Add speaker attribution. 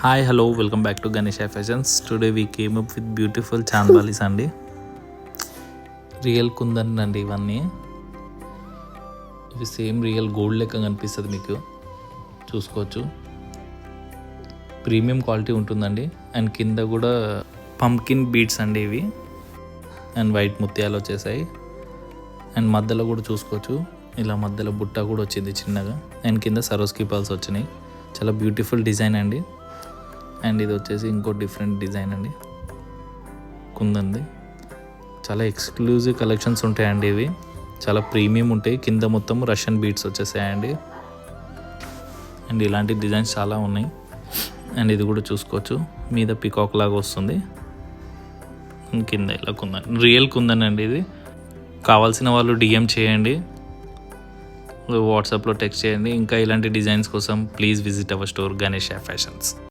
Speaker 1: Hi hello welcome back to Ganesh fashions. Today we came up with beautiful chandbalis అండి. Real kundan అండి ఇవన్నీ. ఇవి same real gold లెక్క కనిపిస్తుంది, మీకు చూసుకోవచ్చు. ప్రీమియం క్వాలిటీ ఉంటుందండి. అండ్ కింద కూడా పంకిన్ బీడ్స్ అండి ఇవి. అండ్ వైట్ ముత్యాలు వచ్చేసాయి. అండ్ మధ్యలో కూడా చూసుకోవచ్చు, ఇలా మధ్యలో బుట్ట కూడా వచ్చింది చిన్నగా. అండ్ కింద సరోస్కి పర్ల్స్ వచ్చినాయి. చాలా బ్యూటిఫుల్ డిజైన్ అండి. అండ్ ఇది వచ్చేసి ఇంకో డిఫరెంట్ డిజైన్ అండి, కుందంది. చాలా ఎక్స్క్లూజివ్ కలెక్షన్స్ ఉంటాయండి ఇవి. చాలా ప్రీమియం ఉంటాయి. కింద మొత్తం రష్యన్ బీడ్స్ వచ్చేసాయండి. అండ్ ఇలాంటి డిజైన్స్ చాలా ఉన్నాయి. అండ్ ఇది కూడా చూసుకోవచ్చు, మీద పికాక్ లాగా వస్తుంది. కింద ఇలా కుందన్, రియల్ కుందన్ అండి ఇది. కావాల్సిన వాళ్ళు డిఎం చేయండి, వాట్సాప్లో టెక్స్ట్ చేయండి. ఇంకా ఇలాంటి డిజైన్స్ కోసం please visit our store Ganesh fashions.